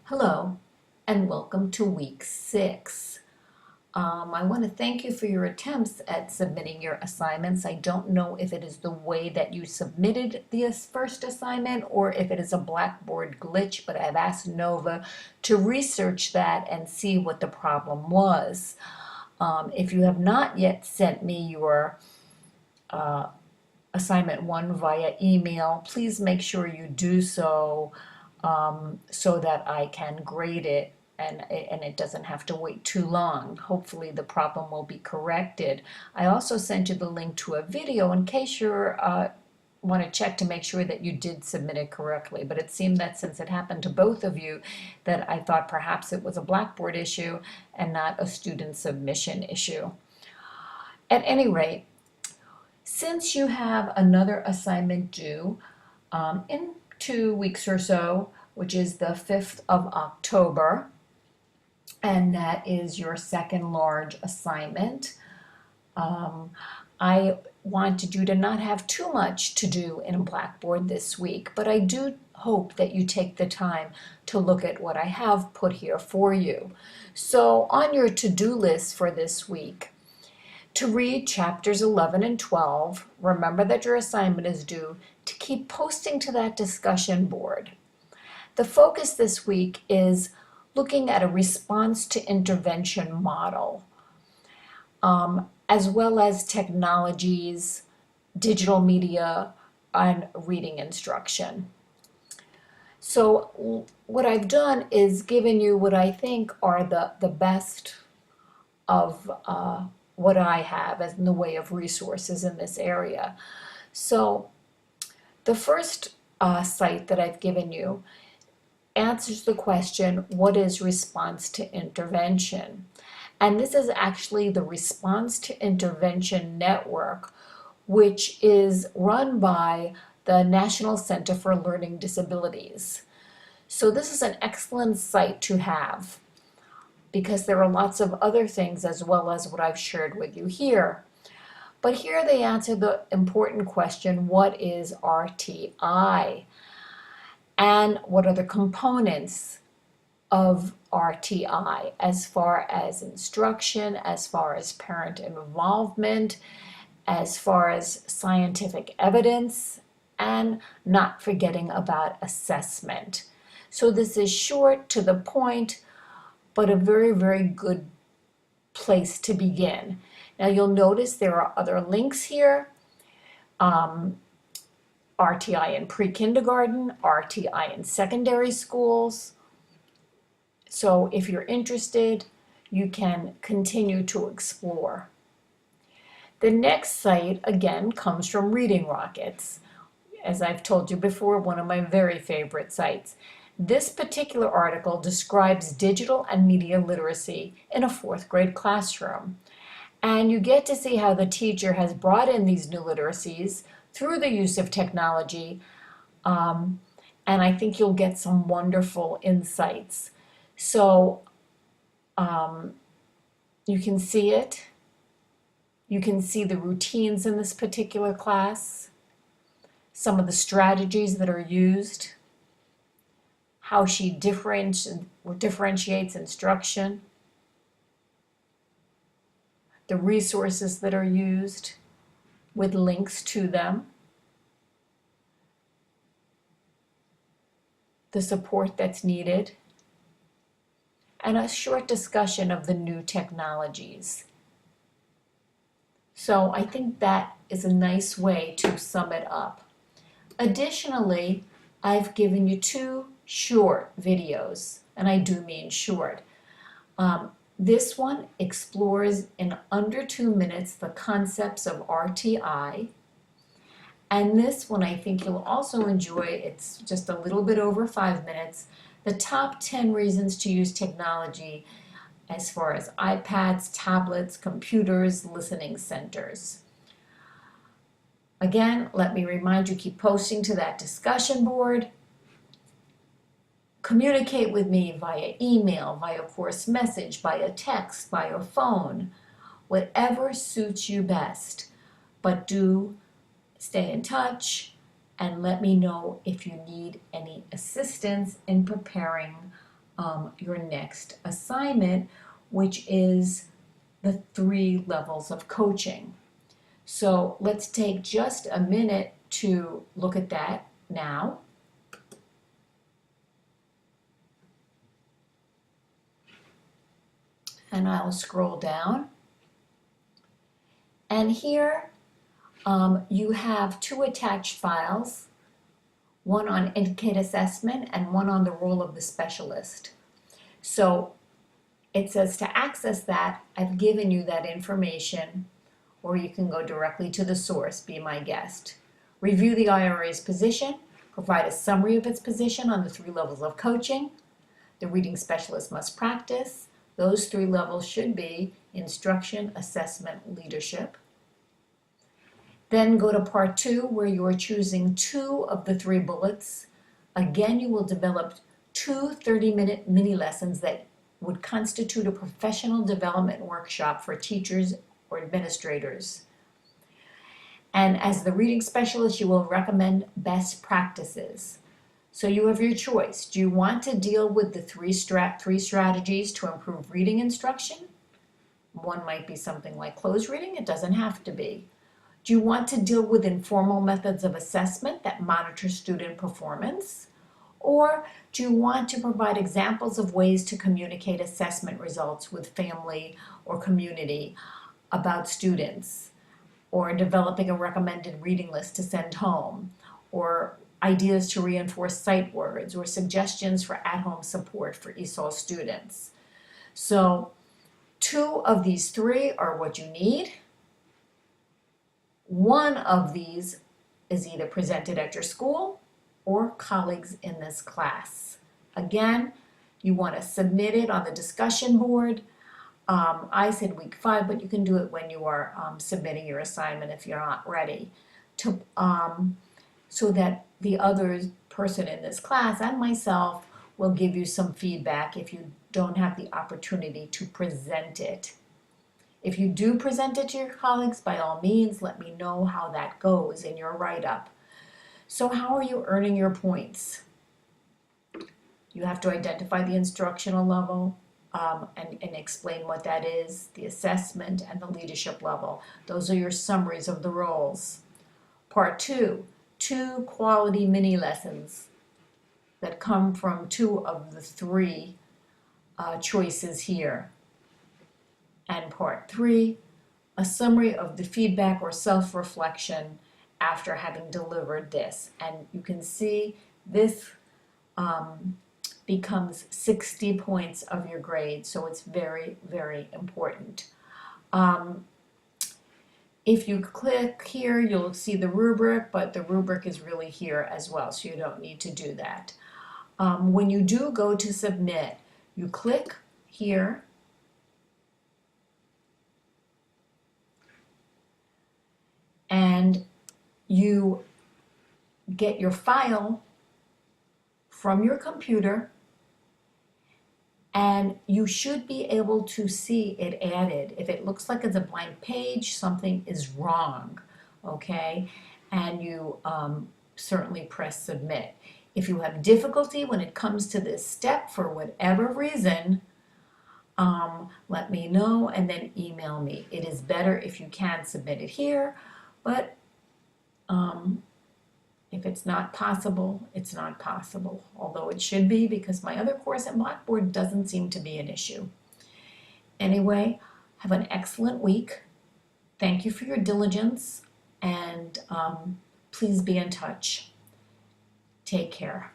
Hello, and welcome to week 6. I want to thank you for your attempts at submitting your assignments. I don't know if it is the way that you submitted the first assignment or if it is a Blackboard glitch, but I've asked Nova to research that and see what the problem was. If you have not yet sent me your assignment 1 via email, please make sure you do so so that I can grade it and it doesn't have to wait too long. Hopefully the problem will be corrected. I also sent you the link to a video in case you're want to check to make sure that you did submit it correctly. But it seemed that since it happened to both of you, that I thought perhaps it was a Blackboard issue and not a student submission issue. At any rate, since you have another assignment due in 2 weeks or so, which is the 5th of October, and that is your second large assignment, I wanted you to not have too much to do in Blackboard this week, but I do hope that you take the time to look at what I have put here for you. So on your to-do list for this week, to read chapters 11 and 12, remember that your assignment is due, to keep posting to that discussion board. The focus this week is looking at a response to intervention model, as well as technologies, digital media, and reading instruction. So what I've done is given you what I think are the best of what I have as in the way of resources in this area. So the first site that I've given you answers the question, what is response to intervention? And this is actually the Response to Intervention Network, which is run by the National Center for Learning Disabilities. So this is an excellent site to have, because there are lots of other things as well as what I've shared with you here. But here they answer the important question, what is RTI? And what are the components of RTI as far as instruction, as far as parent involvement, as far as scientific evidence, and not forgetting about assessment. So this is short, to the point, but a very, very good place to begin. Now you'll notice there are other links here. RTI in pre-kindergarten, RTI in secondary schools. So if you're interested, you can continue to explore. The next site, again, comes from Reading Rockets. As I've told you before, one of my very favorite sites. This particular article describes digital and media literacy in a 4th grade classroom. And you get to see how the teacher has brought in these new literacies through the use of technology, and I think you'll get some wonderful insights. So you can see it. You can see the routines in this particular class, some of the strategies that are used, how she differentiates instruction, the resources that are used with links to them, the support that's needed, and a short discussion of the new technologies. So I think that is a nice way to sum it up. Additionally, I've given you 2 short videos, and I do mean short. This one explores in under 2 minutes the concepts of RTI, and this one I think you'll also enjoy. It's just a little bit over 5 minutes, the top 10 reasons to use technology as far as iPads, tablets, computers, listening centers. Again, let me remind you, keep posting to that discussion board. Communicate with me via email, via course message, via text, via phone, whatever suits you best. But do stay in touch and let me know if you need any assistance in preparing your next assignment, which is the 3 levels of coaching. So let's take just a minute to look at that now. And I'll scroll down. And here you have 2 attached files, one on Indicaid assessment and one on the role of the specialist. So it says to access that, I've given you that information, or you can go directly to the source, Be My Guest. Review the IRA's position, provide a summary of its position on the 3 levels of coaching. The reading specialist must practice. Those 3 levels should be instruction, assessment, leadership. Then go to part 2, where you are choosing 2 of the 3 bullets. Again, you will develop 2 30-minute mini lessons that would constitute a professional development workshop for teachers or administrators. And as the reading specialist, you will recommend best practices. So you have your choice. Do you want to deal with the 3 strategies to improve reading instruction? One might be something like closed reading. It doesn't have to be. Do you want to deal with informal methods of assessment that monitor student performance? Or do you want to provide examples of ways to communicate assessment results with family or community about students? Or developing a recommended reading list to send home? Or ideas to reinforce sight words? Or suggestions for at-home support for ESOL students? So 2 of these 3 are what you need. 1 of these is either presented at your school or colleagues in this class. Again, you want to submit it on the discussion board. I said week 5, but you can do it when you are submitting your assignment if you're not ready, to, so that the other person in this class and myself will give you some feedback if you don't have the opportunity to present it. If you do present it to your colleagues, by all means, let me know how that goes in your write-up. So how are you earning your points? You have to identify the instructional level and explain what that is, the assessment, and the leadership level. Those are your summaries of the roles. Part 2, 2 quality mini lessons that come from 2 of the 3 choices here. And part 3, a summary of the feedback or self-reflection after having delivered this. And you can see this becomes 60 points of your grade, so it's very, very important. If you click here, you'll see the rubric, but the rubric is really here as well, so you don't need to do that. When you do go to submit, you click here, and you get your file from your computer, and you should be able to see it added. If it looks like it's a blank page, something is wrong, okay? And you certainly press submit. If you have difficulty when it comes to this step for whatever reason, let me know and then email me. It is better if you can submit it here, but if it's not possible, it's not possible. Although it should be, because my other course at Blackboard doesn't seem to be an issue. Anyway, have an excellent week. Thank you for your diligence, and please be in touch. Take care.